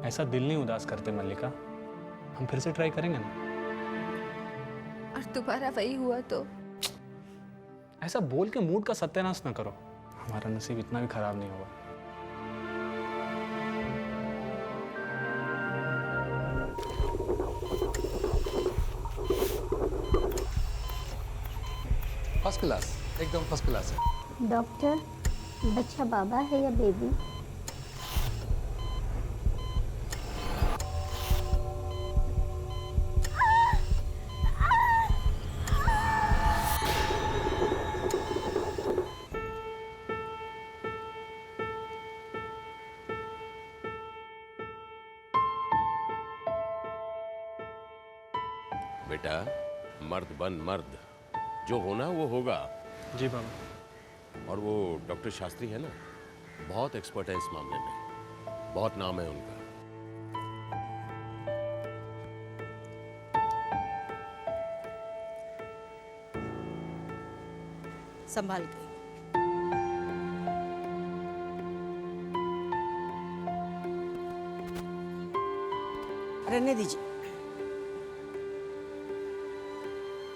ऐसा दिल नहीं उदास करते मल्लिका, हम फिर से ट्राई करेंगे ना। और दोबारा वही हुआ तो? ऐसा बोल के मूड का सत्यानाश ना करो, हमारा नसीब इतना भी खराब नहीं होगा। फर्स्ट क्लास, एकदम फर्स्ट क्लास है। डॉक्टर, बच्चा बाबा है या बेबी? बेटा, मर्द बन मर्द, जो होना वो होगा। जी बाबा। और वो डॉक्टर शास्त्री है ना, बहुत एक्सपर्ट है इस मामले में, बहुत नाम है उनका। संभाल के। रहने दीजिए,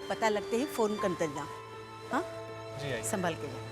पता लगते ही फोन कर देना। हाँ, जी आइए। संभाल के जाना।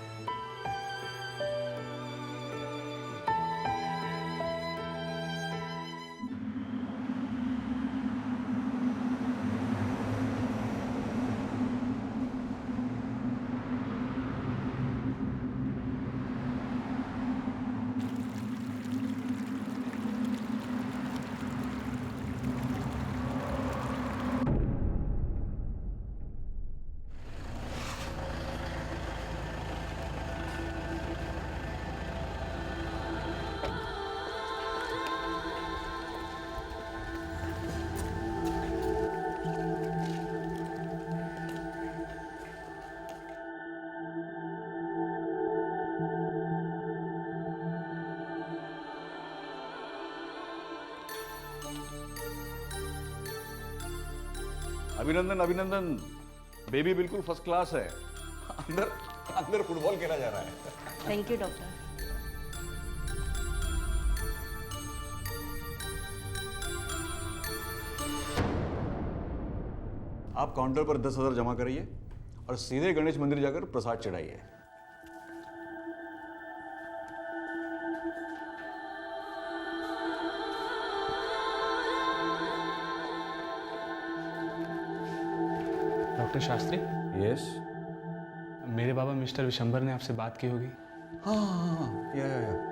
अभिनंदन अभिनंदन, बेबी बिल्कुल फर्स्ट क्लास है। अंदर अंदर फुटबॉल खेला जा रहा है। Thank you doctor. आप काउंटर पर 10,000 जमा करिए और सीधे गणेश मंदिर जाकर प्रसाद चढ़ाइए। Doctor Shastri, yes. मेरे बाबा मिस्टर विशंबर ने आपसे बात की होगी। हाँ हाँ हाँ, या।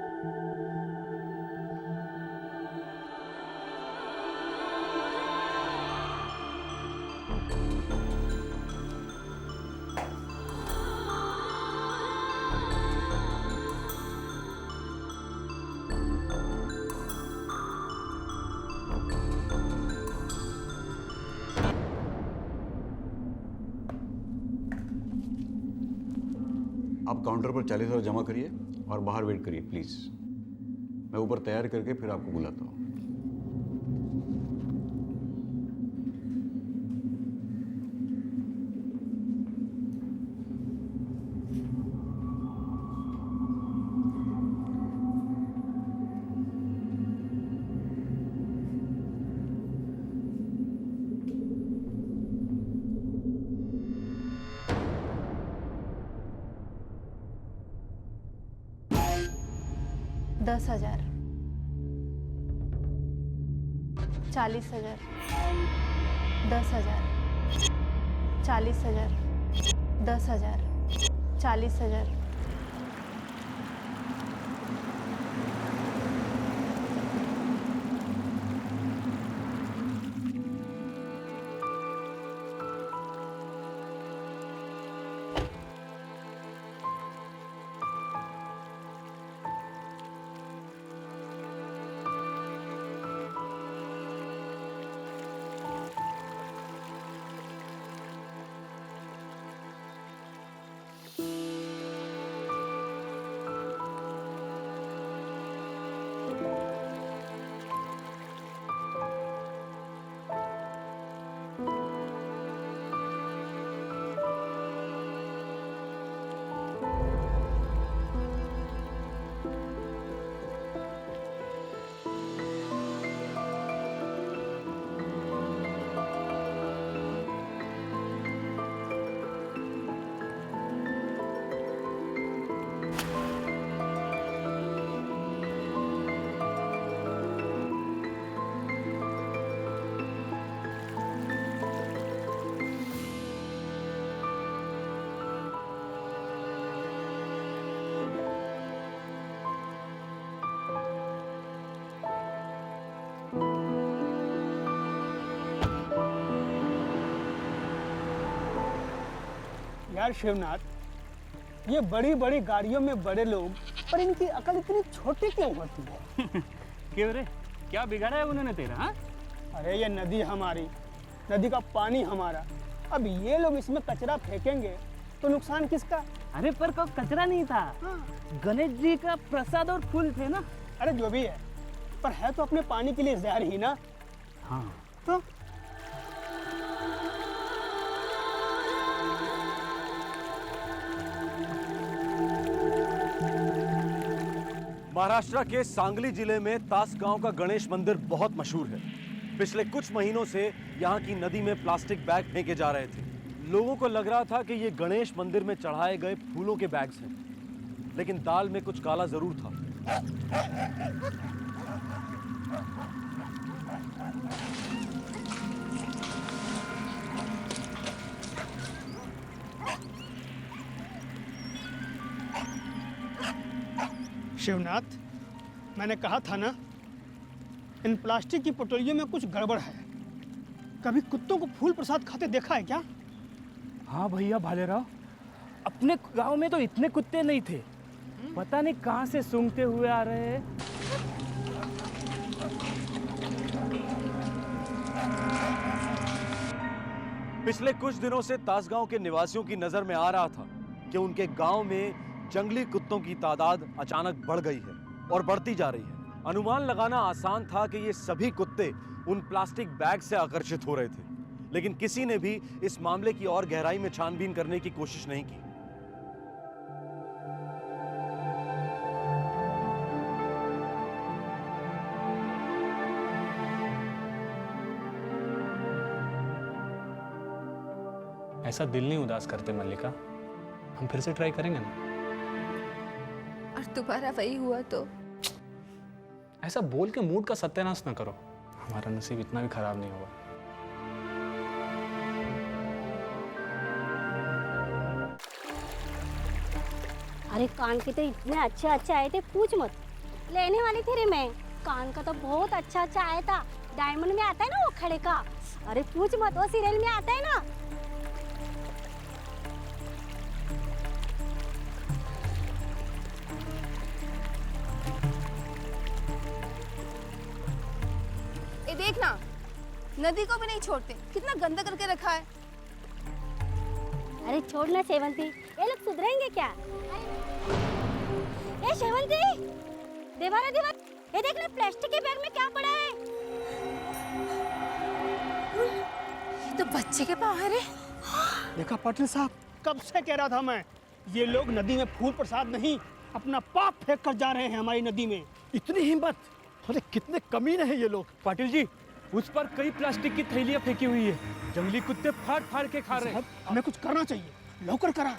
आप काउंटर पर 40,000 जमा करिए और बाहर वेट करिए प्लीज। मैं ऊपर तैयार करके फिर आपको बुलाता हूँ। दस 10,000, 40,000, 10,000, 40,000, 10,000, 40,000। यार शिवनाथ, ये बड़ी बड़ी गाड़ियों में बड़े लोग, पर इनकी अकल इतनी छोटी क्यों होती है? क्यों रे, क्या बिगाड़ा है उन्होंने तेरा? हाँ, अरे ये नदी हमारी, नदी का पानी हमारा। अब ये लोग इसमें कचरा फेंकेंगे तो नुकसान किसका? अरे पर कब कचरा नहीं था, गणेश जी का प्रसाद और फूल थे ना। अरे जो भी है, पर है तो अपने पानी के लिए जहर ही ना। हाँ तो महाराष्ट्र के सांगली जिले में तासगांव का गणेश मंदिर बहुत मशहूर है। पिछले कुछ महीनों से यहाँ की नदी में प्लास्टिक बैग फेंके जा रहे थे। लोगों को लग रहा था कि ये गणेश मंदिर में चढ़ाए गए फूलों के बैग्स हैं, लेकिन दाल में कुछ काला जरूर था। शिवनाथ, मैंने कहा था ना, इन प्लास्टिक की पटोरियों में कुछ गड़बड़ है। कभी कुत्तों को फूल प्रसाद खाते देखा है क्या? हाँ भैया भालेराव, अपने गांव में तो इतने कुत्ते नहीं थे, पता नहीं कहाँ से सूंघते हुए आ रहे हैं। पिछले कुछ दिनों से तासगांव के निवासियों की नजर में आ रहा था कि उनके गांव में जंगली कुत्तों की तादाद अचानक बढ़ गई है और बढ़ती जा रही है। अनुमान लगाना आसान था कि ये सभी कुत्ते उन प्लास्टिक बैग से आकर्षित हो रहे थे, लेकिन किसी ने भी इस मामले की और गहराई में छानबीन करने की कोशिश नहीं की। ऐसा दिल नहीं उदास करते मल्लिका, हम फिर से ट्राई करेंगे ना। और दोबारा वही हुआ तो? ऐसा बोल के मूड का सत्यानाश ना करो, हमारा नसीब इतना भी खराब नहीं होगा। अरे कान के तो इतने अच्छे अच्छे आए थे, पूछ मत। लेने वाली थी रे मैं। कान का तो बहुत अच्छा अच्छा आया था, डायमंड में आता है ना वो खड़े का। अरे पूछ मत, वो सीरियल में आता है ना। ये देखना, नदी को भी नहीं छोड़ते, कितना गंदा करके रखा है। अरे छोड़ना शेवंती, ये लोग सुधरेंगे क्या? ए शेवंती, देवारा देवा, ये देखना प्लास्टिक के बैग में क्या पड़ा है। ये तो बच्चे के पाँव है रे। देखा पाटिल साहब, कब से कह रहा था मैं, ये लोग नदी में फूल प्रसाद नहीं, अपना पाप फेंक कर जा रहे हैं हमारी नदी में। इतनी हिम्मत! अरे कितने कमीने हैं ये लोग। पाटिल जी, उस पर कई प्लास्टिक की थैलियां फेंकी हुई है, जंगली कुत्ते फाड़ फाड़ के खा रहे हैं। हमें कुछ करना चाहिए, लौकर करा।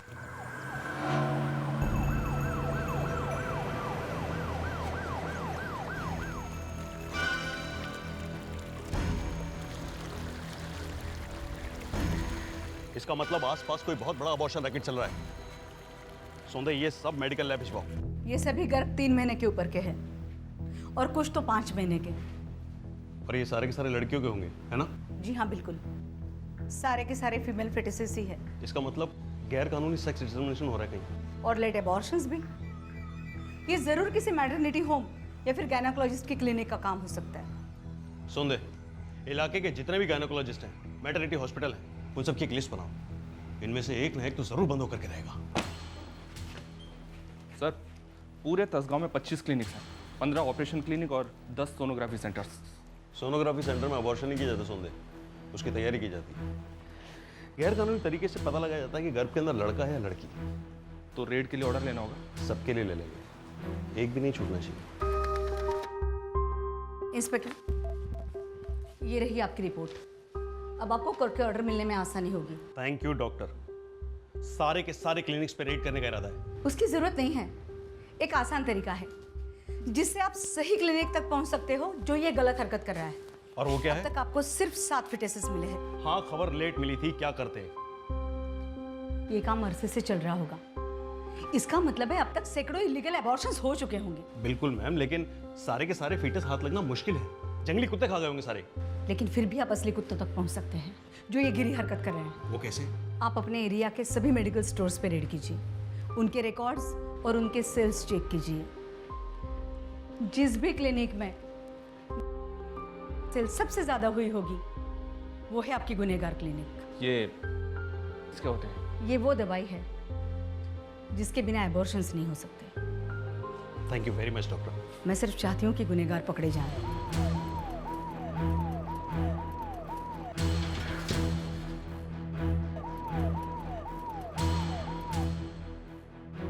इसका मतलब आसपास कोई बहुत बड़ा अबॉर्शन रैकेट चल रहा है। सोंदे, ये सब मेडिकल लैब भिजवाओ। ये सभी गर्भ 3 महीने के ऊपर के हैं और कुछ तो 5 महीने के। और ये सारे के सारे लड़कियों के होंगे, है ना? जी हाँ बिल्कुल, सारे के सारे फीमेल फेटिसेस ही है। इसका मतलब गैर कानूनी सेक्स डिस्क्रिमिनेशन हो रहा है कहीं। और लेट एबॉर्शंस भी। ये जरूर किसी मैटरनिटी होम या फिर गायनेकोलॉजिस्ट की क्लिनिक का काम हो सकता है। सोंदे, इलाके के जितने भी गायनेकोलॉजिस्ट हैं, मैटरनिटी हॉस्पिटल हैं, उन सब की एक लिस्ट बनाओ। इनमें से एक ना एक तो जरूर बंद होकर के रहेगा। सर, पूरे तसगांव में 25 क्लिनिक्स हैं, 15 ऑपरेशन क्लिनिक और 10 सोनोग्राफी सेंटर्स। सोनोग्राफी सेंटर में अबॉर्शन नहीं किया जाता सोंदे, उसकी तैयारी की जाती है। गैर कानूनी तरीके से पता लगाया जाता है कि गर्भ के अंदर लड़का है या लड़की। तो रेड के लिए ऑर्डर लेना होगा? सबके लिए ले लेंगे, एक भी नहीं छूटना चाहिए। इंस्पेक्टर, ये रही आपकी रिपोर्ट। अब आपको कोर्ट के ऑर्डर मिलने में आसानी होगी। Thank you doctor. सारे के सारे क्लिनिक्स पे रेड करने का इरादा है। उसकी जरूरत नहीं है, एक आसान तरीका है जिससे आप सही क्लिनिक तक पहुंच सकते हो जो ये गलत हरकत कर रहा है। और वो क्या अब है? तक आपको सिर्फ 7 फिटेसेस मिले हैं। हाँ, खबर लेट मिली थी, क्या करते? ये काम अरसे से चल रहा होगा, इसका मतलब है अब तक सैकड़ों इलीगल एबॉर्शंस हो चुके होंगे। बिल्कुल मैम, लेकिन सारे के सारे फीटस हाथ लगना मुश्किल है। जंगली कुत्ते खा गए होंगे सारे। लेकिन फिर भी आप असली कुत्तों तक पहुंच सकते हैं जो ये गिरी हरकत कर रहे हैं। वो कैसे? आप अपने एरिया के सभी मेडिकल स्टोर्स पे रेड कीजिए, उनके रिकॉर्ड्स और उनके सेल्स चेक कीजिए। जिस भी क्लिनिक में सेल सबसे ज्यादा हुई होगी वो है आपकी गुनहगार क्लिनिक। ये इसके होते हैं? ये वो दवाई है जिसके बिना एबॉर्शंस नहीं हो सकते। Thank you very much doctor. मैं सिर्फ चाहती हूँ कि गुनहगार पकड़े जाएं।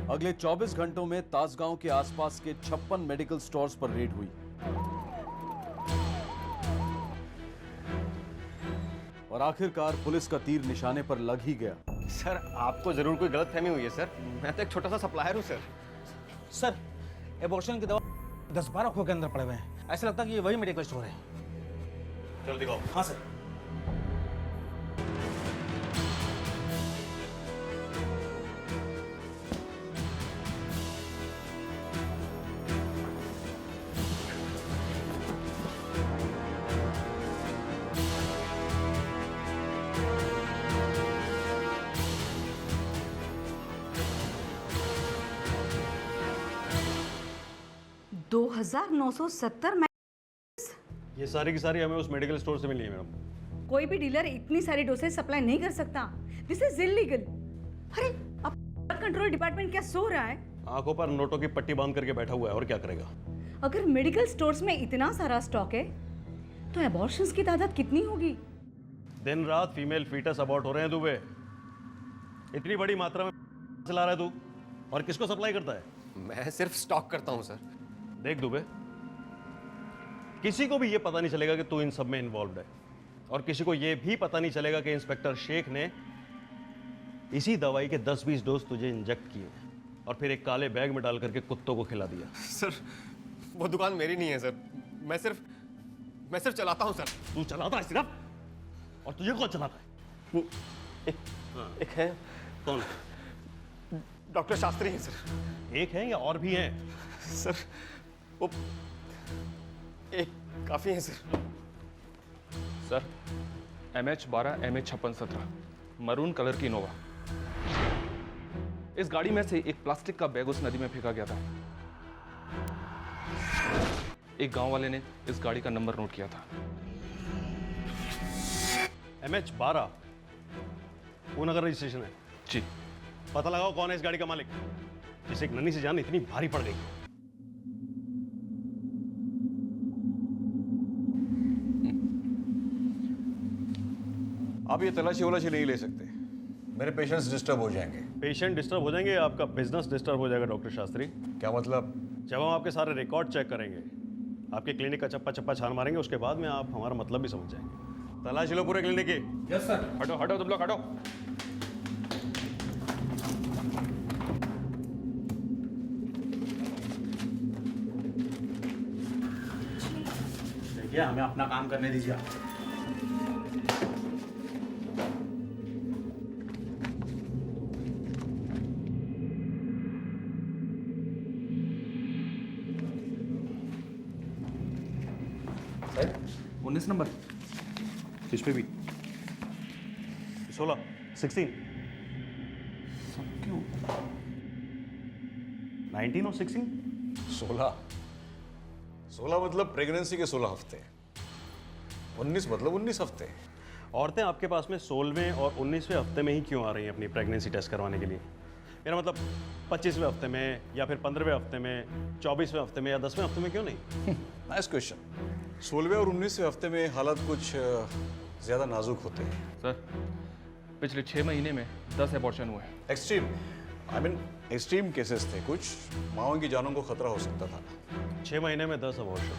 अगले 24 घंटों में तासगांव के आसपास के 56 मेडिकल स्टोर्स पर रेड हुई और आखिरकार पुलिस का तीर निशाने पर लग ही गया। सर आपको जरूर कोई गलतफहमी हुई है सर। मैं तो एक छोटा सा सप्लायर हूँ सर। सर एबॉर्शन की दवा 10-12 खो के अंदर पड़े हुए हैं। ऐसा लगता है कि ये वही मेडिकल स्टोर है। चलो दिखाओ। हाँ सर। ये सारी की सारी हमें उस मेडिकल स्टोर से मिली है मैडम। कोई भी डीलर इतनी सारी डोसेज सप्लाई नहीं कर सकता। This is illegal. अरे अब कंट्रोल डिपार्टमेंट क्या सो रहा है? आंखों पर नोटों की पट्टी बांध करके बैठा हुआ है, और क्या करेगा? अगर मेडिकल स्टोर्स में इतना सारा स्टॉक है तो एबॉर्शंस की तादाद कितनी होगी? दिन रात फीमेल फीटस अबॉर्ट हो रहे हैं दुबे। इतनी बड़ी मात्रा में चला रहा है तू, और किसको सप्लाई करता है? मैं सिर्फ स्टॉक करता हूँ सर। देख दुबे, किसी को भी ये पता नहीं चलेगा कि तू इन सब में इन्वॉल्व है, और किसी को ये भी पता नहीं चलेगा कि इंस्पेक्टर शेख ने इसी दवाई के 10-20 डोज तुझे इंजेक्ट किए और फिर एक काले बैग में डाल करके कुत्तों को खिला दिया। सर वो दुकान मेरी नहीं है सर। मैं सिर्फ चलाता हूँ सर। तू चलाता है सिर्फ? और तुझे कौन चलाता है? एक है। कौन? डॉक्टर शास्त्री हैं सर। एक है या और भी हैं? सर वो एक काफी है sir. Sir MH12 MH5617 maroon colour की इनोवा। इस गाड़ी में से एक प्लास्टिक का बैग उस नदी में फेंका गया था। एक गांव वाले ने इस गाड़ी का नंबर नोट किया था। MH12 पूनगर रजिस्ट्रेशन है। जी। पता लगाओ कौन है इस गाड़ी का मालिक, जिसे एक नन्ही सी जान इतनी भारी पड़ गई। आप ये तलाशी वलाशी नहीं ले सकते, मेरे पेशेंट्स डिस्टर्ब हो जाएंगे। पेशेंट डिस्टर्ब हो जाएंगे, आपका बिजनेस डिस्टर्ब हो जाएगा डॉक्टर शास्त्री। क्या मतलब? जब हम आपके सारे रिकॉर्ड चेक करेंगे, आपके क्लिनिक का चप्पा चप्पा छान मारेंगे, उसके बाद में आप हमारा मतलब भी समझ जाएंगे। तलाशी लो पूरे क्लिनिक की। Yes sir. हटो हटो तुम लोग हटो। देखिए हमें अपना काम करने दीजिए आप। सर 19 नंबर किस पे भी 16 16 क्यों 19 और 16 16 मतलब प्रेगनेंसी के 16 हफ्ते, 19 मतलब 19 हफ्ते। औरतें आपके पास में 16वें और 19वें हफ्ते में ही क्यों आ रही हैं अपनी प्रेगनेंसी टेस्ट करवाने के लिए? मेरा मतलब 25वें हफ्ते में या फिर 15वें हफ्ते में, 24वें हफ्ते में या 10वें हफ्ते में क्यों नहीं? Nice question. 16वें और 19वें हफ्ते में हालात कुछ ज़्यादा नाजुक होते हैं। सर पिछले 6 महीने में 10 एबॉर्शन हुए हैं। Extreme, I mean extreme cases थे, कुछ माओं की जानों को खतरा हो सकता था। 6 महीने में 10 अबॉर्शन,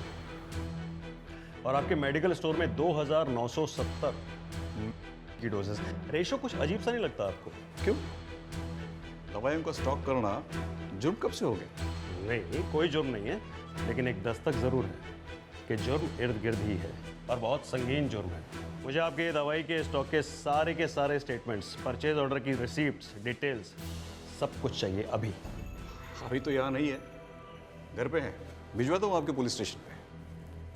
और आपके मेडिकल स्टोर में 2970 की डोजेस। रेशो कुछ अजीब सा नहीं लगता आपको? क्यों? दवाइयों का स्टॉक करना जुर्म कब से हो गया? नहीं, कोई जुर्म नहीं है, लेकिन एक दस्तक जरूर है कि जुर्म इर्द गिर्द ही है, और बहुत संगीन जुर्म है। मुझे आपके दवाई के स्टॉक के सारे स्टेटमेंट्स, परचेज ऑर्डर की रिसीप्ट्स, डिटेल्स, सब कुछ चाहिए अभी। अभी तो यहाँ नहीं है, घर पे है, भिजवाता हूँ आपके पुलिस स्टेशन पे।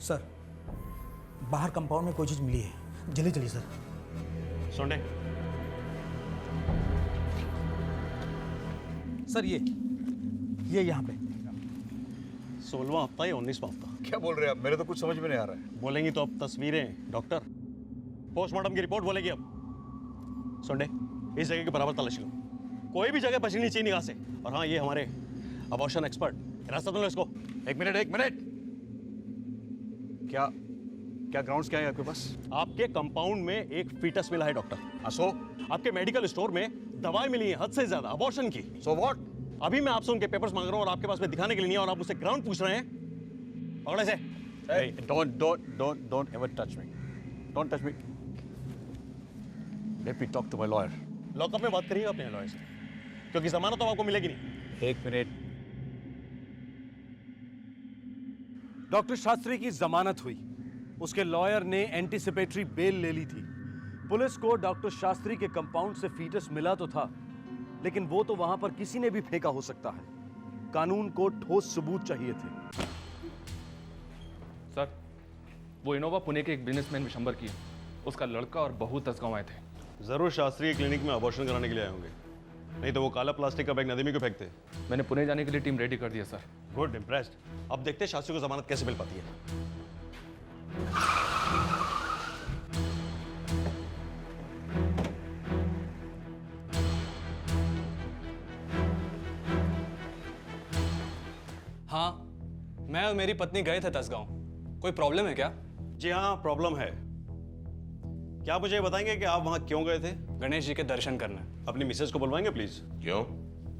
सर बाहर कंपाउंड में कोई चीज़ मिली है, जल्दी चलिए सर। सोंडे, सर ये यहाँ पे 16वां हफ्ता या 19वां हफ्ता? क्या बोल रहे हैं आप? मेरे तो कुछ समझ में नहीं आ रहा है। बोलेंगी तो अब तस्वीरें डॉक्टर, पोस्टमार्टम की रिपोर्ट बोलेगी अब। सोंडे, इस जगह के बराबर तलाशी लो, कोई भी जगह बचनी नहीं चाहिए निगाह से। और हाँ, ये हमारे अबॉर्शन एक्सपर्ट, रास्ता दो इसको। एक मिनट। क्या ग्राउंड्स क्या है आपके पास? आपके कंपाउंड में एक फीटस मिला है डॉक्टर। असो? आपके मेडिकल स्टोर में दवाई मिली है हद से ज्यादा अबॉर्शन की। So what? अभी मैं आपसे उनके पेपर्स मांग रहा हूँ और आपके पास में दिखाने के लिए नहीं है, और आप मुझसे ग्राउंड पूछ रहे हैं। पकड़े से। Don't ever touch me. Don't touch me. Let me talk to my lawyer. Lockup में बात करिएगा अपने लॉयर से, क्योंकि जमानत तो आपको मिलेगी नहीं। एक मिनट। डॉक्टर शास्त्री की जमानत हुई, उसके लॉयर ने एंटीसिपेटरी बेल ले ली थी। पुलिस को डॉक्टर शास्त्री के कंपाउंड से फीटस मिला तो था, लेकिन वो तो वहां पर किसी ने भी फेंका हो सकता है। कानून को ठोस सबूत चाहिए थे। सर, वो इनोवा पुणे के एक बिजनेसमैन विशंबर की है, उसका लड़का और बहू तसगांव आए थे। जरूर शास्त्रीय क्लिनिक में अबॉर्शन कराने के लिए आए होंगे, नहीं तो वो काला प्लास्टिक का बैग नदी में क्यों फेंकते? मैंने पुणे जाने के लिए टीम रेडी कर दिया सर। Good, impressed. अब देखते हैं शास्त्री को जमानत कैसे मिल पाती है। हाँ, मैं और मेरी पत्नी गए थे तसगांव। कोई प्रॉब्लम है क्या? जी हाँ, प्रॉब्लम है। क्या मुझे बताएंगे कि आप वहां क्यों गए थे? गणेश जी के दर्शन करने। अपनी मिसेज को बुलवाएंगे प्लीज। क्यों?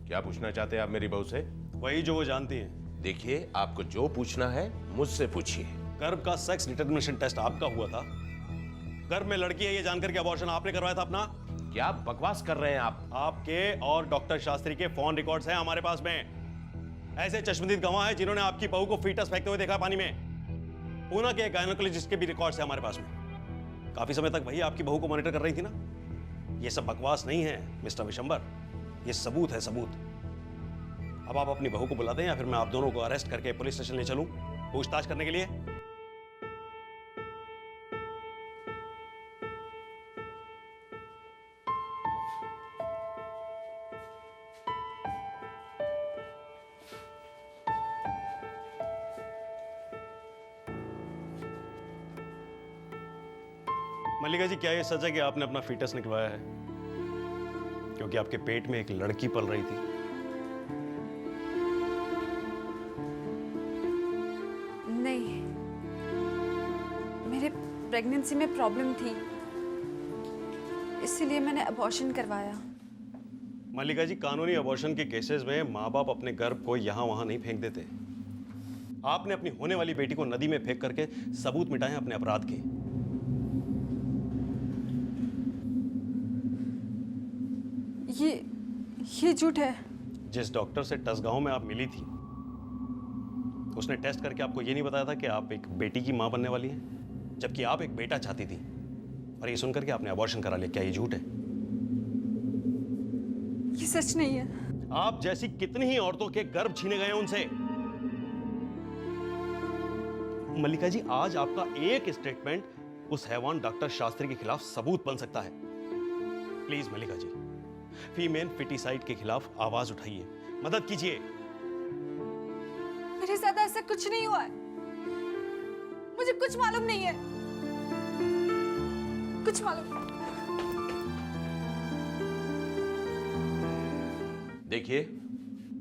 क्या पूछना चाहते हैं आप मेरी बहू से? वही जो वो जानती हैं। देखिए, आपको जो पूछना है मुझसे पूछिए। गर्भ का सेक्स डिटरमिनेशन टेस्ट आपका हुआ था, गर्भ में लड़की है ये जानकर के अबॉर्शन आपने करवाया था अपना। क्या बकवास कर रहे हैं आप? आपके और डॉक्टर शास्त्री के फोन रिकॉर्ड्स हैं हमारे पास में। ऐसे चश्मदीद गवाह हैं जिन्होंने आपकी बहू को फीटस फेंकते हुए देखा पानी में। पूना के गायनेकोलॉजिस्ट के भी रिकॉर्ड्स हैं हमारे पास में। काफी समय तक वही आपकी बहू को मॉनिटर कर रही थी ना। ये सब बकवास नहीं है मिस्टर विशंबर, ये सबूत है, सबूत। अब आप अपनी बहू को बुला दें या फिर मैं आप दोनों को अरेस्ट करके पुलिस स्टेशन ले चलूं पूछताछ करने के लिए। मल्लिका जी, क्या ये सच है कि आपने अपना फीटस निकलवाया है क्योंकि आपके पेट में एक लड़की पल रही थी? नहीं, मेरे प्रेगनेंसी में प्रॉब्लम थी, इसीलिए मैंने अबॉर्शन करवाया। मल्लिका जी, कानूनी अबॉर्शन के केसेस में माँ बाप अपने गर्भ को यहां वहां नहीं फेंक देते। आपने अपनी होने वाली बेटी को नदी में फेंक करके सबूत मिटाए अपने अपराध के। ये झूठ है। जिस डॉक्टर से टसगांव में आप मिली थी, उसने टेस्ट करके आपको ये नहीं बताया था कि आप एक बेटी की मां बनने वाली हैं, जबकि आप एक बेटा चाहती थी, और ये सुनकर के आपने अबॉर्शन करा लिया। क्या ये झूठ है? ये सच नहीं है। आप जैसी कितनी ही औरतों के गर्भ छीने गए हैं उनसे। मल्लिका जी, आज आपका एक स्टेटमेंट उस हैवान डॉक्टर शास्त्री के खिलाफ सबूत बन सकता है। Please Mallika ji, female foeticide के खिलाफ आवाज उठाइए, मदद कीजिए। मेरे साथ ऐसा कुछ नहीं हुआ है, मुझे कुछ मालूम नहीं है, कुछ मालूम। देखिए,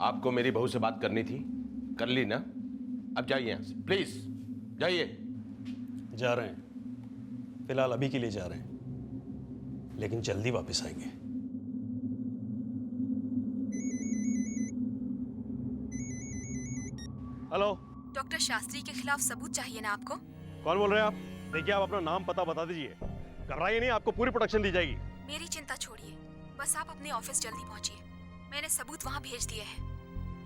आपको मेरी बहू से बात करनी थी, कर ली ना? अब जाइए यहाँ से, प्लीज जाइए। जा रहे हैं, फिलहाल अभी के लिए जा रहे हैं, लेकिन जल्दी वापस आएंगे। हेलो, डॉक्टर शास्त्री के खिलाफ सबूत चाहिए ना आपको? कौन बोल रहे हैं आप? देखिए, आप अपना नाम पता बता दीजिए। घबराइए नहीं, आपको पूरी प्रोटेक्शन दी जाएगी। मेरी चिंता छोड़िए, बस आप अपने ऑफिस जल्दी पहुंचिए। मैंने सबूत वहां भेज दिए हैं,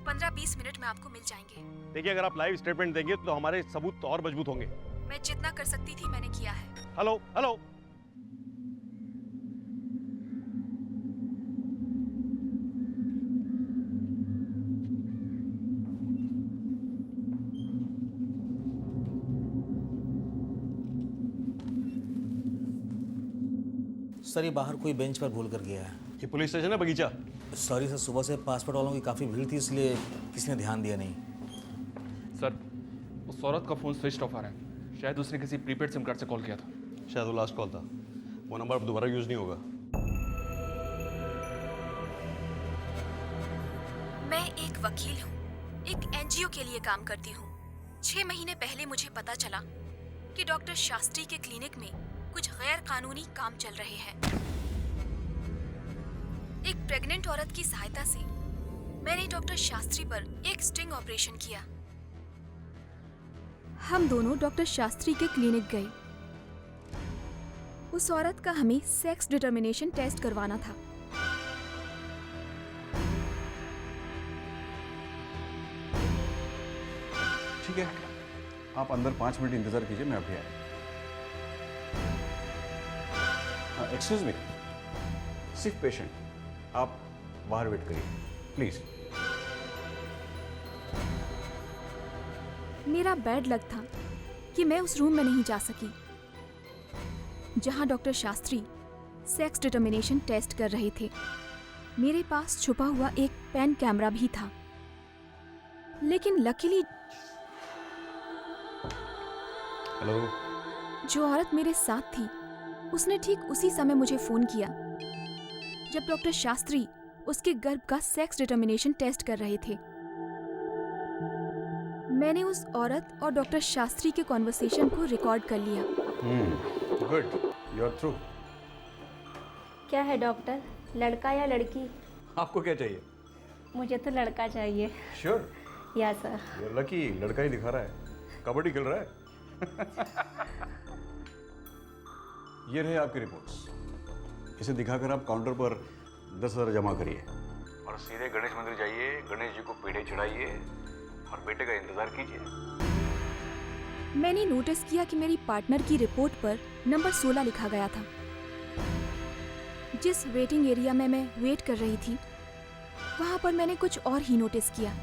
15-20 मिनट में आपको मिल जाएंगे। देखिए, अगर आप लाइव स्टेटमेंट देंगे तो हमारे सबूत तो और मजबूत होंगे। मैं जितना कर सकती थी मैंने किया है। हेलो हेलो, सर ये बाहर कोई बेंच पर भूल कर गया है। ये पुलिस स्टेशन है बगीचा? सॉरी सर, सुबह से पासपोर्ट वालों की काफ़ी भीड़ थी इसलिए किसी ने ध्यान दिया नहीं। सर उस औरत का फ़ोन स्विच ऑफ आ रहा है, शायद उसने किसी प्रीपेड सिम कार्ड से कॉल किया था। शायद वो लास्ट कॉल था, वो नंबर अब दोबारा यूज़ नहीं होगा। मैं एक वकील हूँ, एक एनजीओ के लिए काम करती हूँ। 6 महीने पहले मुझे पता चला कि डॉक्टर शास्त्री के क्लिनिक में कुछ गैर कानूनी काम चल रहे हैं। एक प्रेग्नेंट औरत की सहायता से मैंने डॉक्टर शास्त्री पर एक स्टिंग ऑपरेशन किया। हम दोनों डॉक्टर शास्त्री के क्लिनिक गए। उस औरत का हमें सेक्स डिटर्मिनेशन टेस्ट करवाना था। ठीक है, आप अंदर 5 मिनट इंतजार कीजिए, मैं अभी आया। एक्सक्यूज मी, सिक पेशेंट, आप बाहर वेट करिए प्लीज। मेरा बैड लक था कि मैं उस रूम में नहीं जा सकी जहां doctor Shastri sex determination test कर रहे थे। मेरे पास छुपा हुआ एक पेन कैमरा भी था, लेकिन लकीली हेलो, जो औरत मेरे साथ थी उसने ठीक उसी समय मुझे फोन किया जब डॉक्टर शास्त्री उसके गर्भ का सेक्स डिटर्मिनेशन टेस्ट कर रहे थे। मैंने उस औरत और डॉक्टर शास्त्री के कॉन्वर्सेशन को रिकॉर्ड कर लिया। Good, you are through. क्या है डॉक्टर, लड़का या लड़की? आपको क्या चाहिए? मुझे तो लड़का चाहिए। श्योर? या सर। ये लकी लड़का ही दिखा रहा है, कबड्डी खेल रहा है। ये रहे आपकी रिपोर्ट्स। इसे दिखाकर आप काउंटर पर 10,000 जमा करिए और सीधे गणेश मंदिर जाइए, गणेश जी को पेड़े चढ़ाइए और बेटे का इंतजार कीजिए। मैंने नोटिस किया कि मेरी पार्टनर की रिपोर्ट पर नंबर 16 लिखा गया था। जिस वेटिंग एरिया में मैं वेट कर रही थी वहां पर मैंने कुछ और ही नोटिस किया।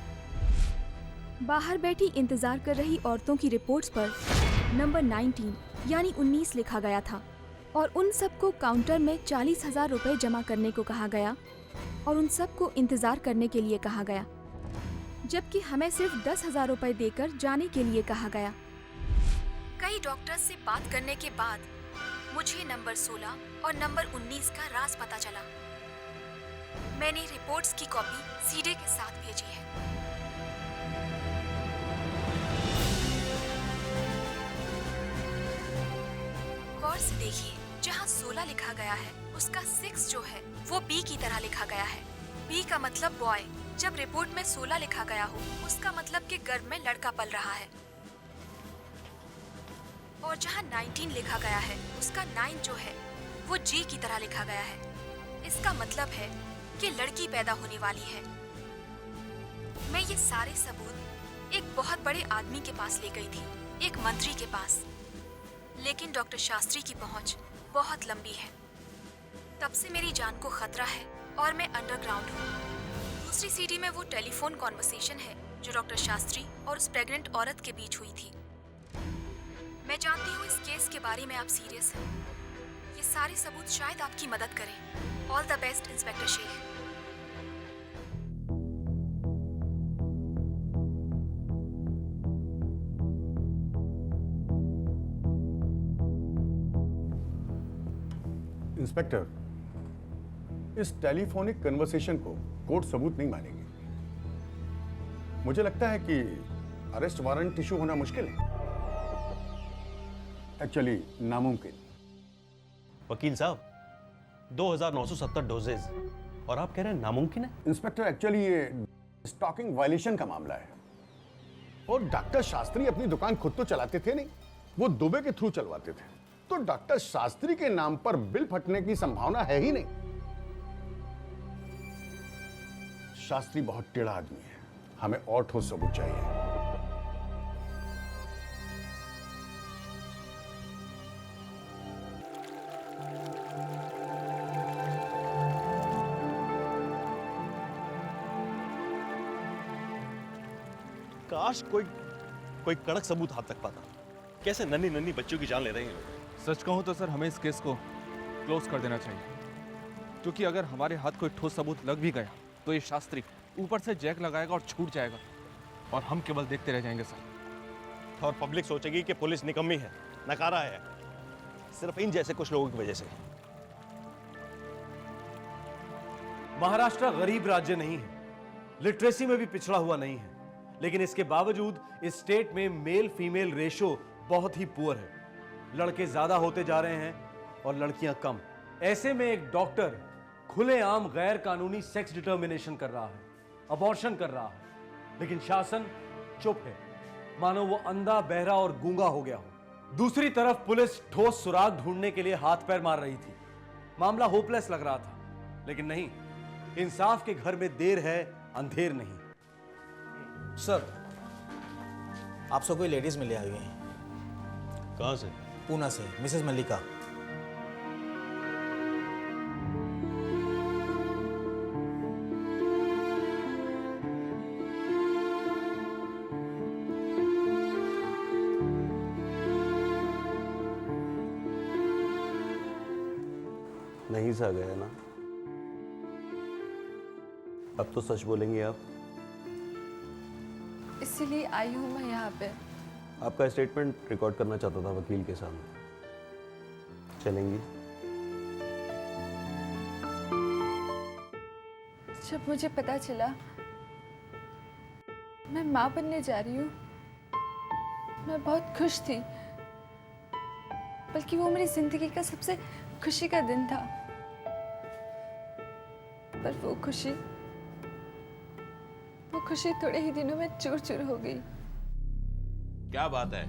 बाहर बैठी इंतजार कर रही औरतों की रिपोर्ट्स पर नंबर 19 यानी 19 लिखा गया था और उन सबको काउंटर में 40,000 रुपए जमा करने को कहा गया और उन सबको इंतजार करने के लिए कहा गया, जबकि हमें सिर्फ 10,000 रुपए देकर जाने के लिए कहा गया। कई डॉक्टर्स से बात करने के बाद मुझे नंबर 16 और नंबर 19 का राज पता चला। मैंने रिपोर्ट्स की कॉपी सीडे के साथ भेजी है। गौर से देखिए, जहाँ 16 लिखा गया है उसका 6 जो है वो बी की तरह लिखा गया है। बी का मतलब बॉय। जब रिपोर्ट में 16 लिखा गया हो उसका मतलब कि गर्भ में लड़का पल रहा है। और जहाँ 19 लिखा गया है उसका 9 जो है वो जी की तरह लिखा गया है। इसका मतलब है कि लड़की पैदा होने वाली है। मैं ये सारे सबूत एक बहुत बड़े आदमी के पास ले गई थी, एक मंत्री के पास, लेकिन डॉक्टर शास्त्री की पहुंच बहुत लंबी है। तब से मेरी जान को खतरा है और मैं अंडरग्राउंड हूँ। दूसरी सीढ़ी में वो टेलीफोन कॉन्वर्सेशन है जो डॉक्टर शास्त्री और उस प्रेग्नेंट औरत के बीच हुई थी। मैं जानती हूँ इस केस के बारे में आप सीरियस हैं। ये सारे सबूत शायद आपकी मदद करें। All the best inspector Shaikh. Inspector, इस टेलीफोनिक कन्वर्सेशन को कोर्ट सबूत नहीं मानेगी। मुझे लगता है कि अरेस्ट वारंट इशू होना मुश्किल है, एक्चुअली नामुमकिन। वकील साहब, 2,970 डोजेज और आप कह रहे हैं नामुमकिन है? इंस्पेक्टर, एक्चुअली ये स्टॉकिंग वायलेशन का मामला है और डॉक्टर शास्त्री अपनी दुकान खुद तो चलाते थे नहीं, वो दुबे के थ्रू चलवाते थे। तो डॉक्टर शास्त्री के नाम पर बिल फटने की संभावना है ही नहीं। शास्त्री बहुत टेढ़ा आदमी है, हमें और ठोस सबूत चाहिए। काश कोई कड़क सबूत हाथ तक पाता। कैसे नन्ही नन्ही बच्चों की जान ले रहे हैं लोग। सच कहूं तो सर हमें इस केस को क्लोज कर देना चाहिए, क्योंकि अगर हमारे हाथ कोई ठोस सबूत लग भी गया तो ये शास्त्री ऊपर से जैक लगाएगा और छूट जाएगा और हम केवल देखते रह जाएंगे सर। और पब्लिक सोचेगी कि पुलिस निकम्मी है, नकारा है, सिर्फ इन जैसे कुछ लोगों की वजह से। महाराष्ट्र गरीब राज्य नहीं है, लिटरेसी में भी पिछड़ा हुआ नहीं है, लेकिन इसके बावजूद इस स्टेट में मेल फीमेल रेशो बहुत ही पुअर है। लड़के ज्यादा होते जा रहे हैं और लड़कियां कम। ऐसे में एक डॉक्टर खुलेआम गैर कानूनी सेक्स डिटर्मिनेशन कर रहा है, अबॉर्शन कर रहा है, लेकिन शासन चुप है, मानो वो अंधा, बहरा और गूंगा हो गया हो। दूसरी तरफ पुलिस ठोस सुराग ढूंढने के लिए हाथ पैर मार रही थी। मामला होपलेस लग रहा था, लेकिन नहीं, इंसाफ के घर में देर है, अंधेर नहीं। सर, आपसे कोई लेडीज मिले आई हुई हैं। कहां से? पूना से, मिसेस मल्लिका। नहीं सा गया ना? अब तो सच बोलेंगे आप? इसीलिए आई हूँ मैं यहाँ पे। आपका स्टेटमेंट रिकॉर्ड करना चाहता था वकील के सामने। चलेंगी? जब मुझे पता चला मैं माँ बनने जा रही हूँ, मैं बहुत खुश थी, बल्कि वो मेरी जिंदगी का सबसे खुशी का दिन था। पर वो खुशी थोड़े ही दिनों में चूर चूर हो गई। क्या बात है,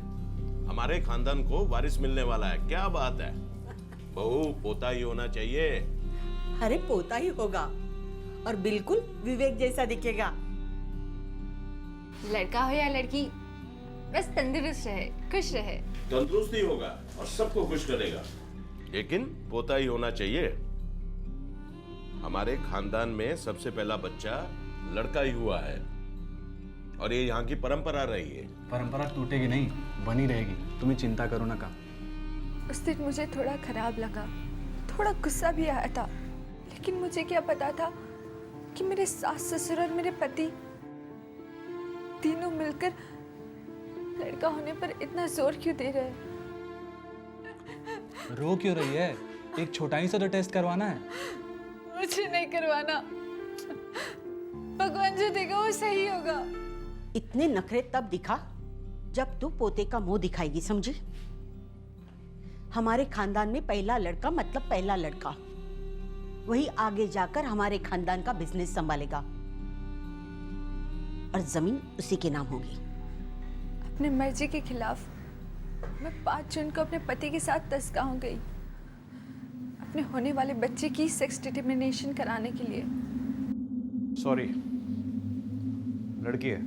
हमारे खानदान को वारिस मिलने वाला है, क्या बात है। बहू पोता ही होना चाहिए। अरे पोता ही होगा और बिल्कुल विवेक जैसा दिखेगा। लड़का हो या लड़की, बस तंदुरुस्त रहे, खुश रहे। तंदुरुस्त ही होगा और सबको खुश करेगा, लेकिन पोता ही होना चाहिए। हमारे खानदान में सबसे पहला बच्चा लड़का ही हुआ है और ये यहाँ की परंपरा रही है। परंपरा टूटेगी नहीं, बनी रहेगी, तुम्हें चिंता करो ना। का उस दिन मुझे थोड़ा खराब लगा, थोड़ा गुस्सा भी आया था, लेकिन मुझे क्या पता था कि मेरे सास ससुर और मेरे पति तीनों मिलकर लड़का होने पर इतना जोर क्यों दे रहे हैं। रो क्यों रही है? एक छोटा ही सा तो टेस्ट करवाना है। मुझे नहीं करवाना, भगवान जो देगा वो सही होगा। इतने नखरे तब दिखा जब तू पोते का मुंह दिखाएगी, समझी? हमारे खानदान में पहला लड़का मतलब पहला लड़का, वही आगे जाकर हमारे खानदान का बिजनेस संभालेगा और जमीन उसी के नाम होगी। अपने मर्जी के खिलाफ मैं 5 जून को अपने पति के साथ तस्गांव गई, अपने होने वाले बच्चे की सेक्स डिटर्मिनेशन कराने के लिए। सॉरी, लड़की है।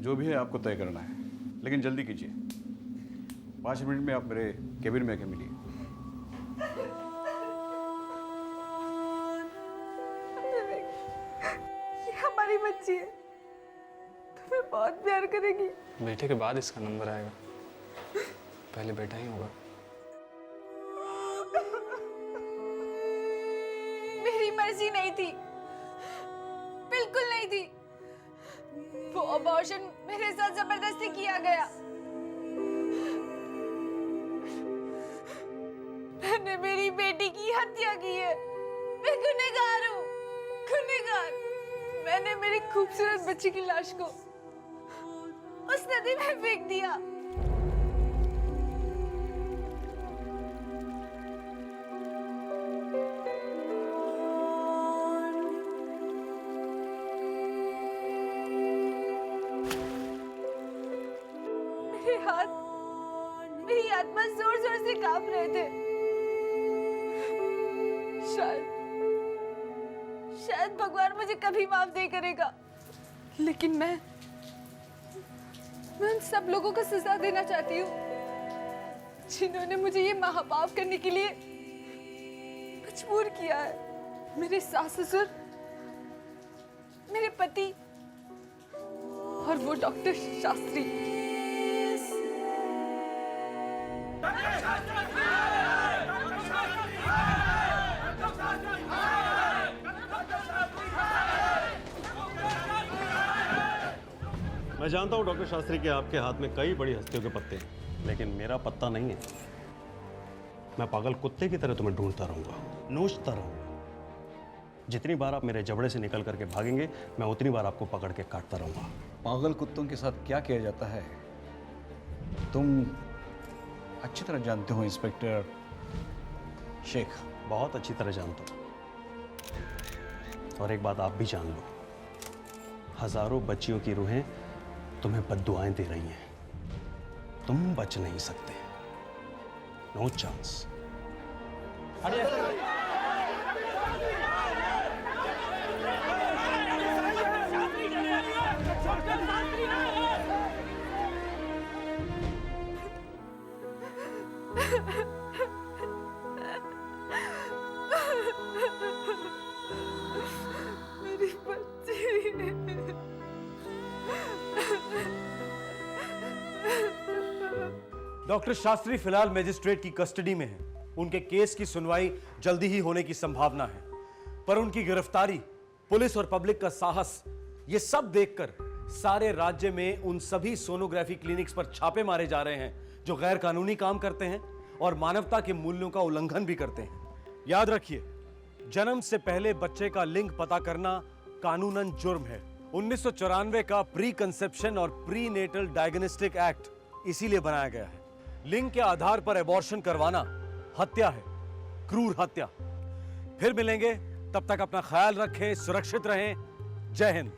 जो भी है आपको तय करना है, लेकिन जल्दी कीजिए। 5 मिनट में आप मेरे केबिन में आके मिलिए। हमारी बच्ची है, तुम्हें बहुत प्यार करेगी। बेटे के बाद इसका नंबर आएगा, पहले बेटा ही होगा। मेरी मर्जी नहीं थी, बिल्कुल नहीं थी। वो अबॉर्शन मेरे साथ जबरदस्ती किया गया। मैंने मेरी बेटी की हत्या की है। मैं गुनहगार हूँ, गुनहगार। मैंने मेरी खूबसूरत बच्ची की लाश को उस नदी में फेंक दिया। मेरे हाथ, मेरी आत्मा जोर जोर से कांप रहे थे। शायद भगवान मुझे कभी माफ नहीं करेगा, लेकिन मैं उन सब लोगों को सजा देना चाहती हूँ जिन्होंने मुझे ये महापाप करने के लिए मजबूर किया है। मेरे सास ससुर, मेरे पति और वो डॉक्टर शास्त्री। मैं जानता हूँ डॉक्टर शास्त्री के आपके हाथ में कई बड़ी हस्तियों के पत्ते हैं, लेकिन मेरा पत्ता नहीं है। मैं पागल कुत्ते की तरह तुम्हें ढूंढता रहूंगा, नोचता रहूंगा। जितनी बार आप मेरे जबड़े से निकल करके भागेंगे, मैं उतनी बार आपको पकड़ के काटता रहूंगा। पागल कुत्तों के साथ क्या किया जाता है तुम अच्छी तरह जानते हो इंस्पेक्टर शेख। बहुत अच्छी तरह जानता हूं। और एक बात आप भी जान लो, हजारों बच्चियों की रूहें तुम्हें बद्दुआएं दे रही हैं। तुम बच नहीं सकते। No chance. मेरी बच्ची। डॉक्टर शास्त्री फिलहाल मजिस्ट्रेट की कस्टडी में हैं। उनके केस की सुनवाई जल्दी ही होने की संभावना है, पर उनकी गिरफ्तारी, पुलिस और पब्लिक का साहस, ये सब देखकर सारे राज्य में उन सभी सोनोग्राफी क्लिनिक्स पर छापे मारे जा रहे हैं जो गैर कानूनी काम करते हैं और मानवता के मूल्यों का उल्लंघन भी करते हैं। याद रखिए, जन्म से पहले बच्चे का लिंग पता करना कानूनन जुर्म है। 1994 का प्री कंसेप्शन और प्री नेटल डायग्नोस्टिक एक्ट इसीलिए बनाया गया है। लिंग के आधार पर एबॉर्शन करवाना हत्या है, क्रूर हत्या। फिर मिलेंगे, तब तक अपना ख्याल रखें, सुरक्षित रहें। जय हिंद।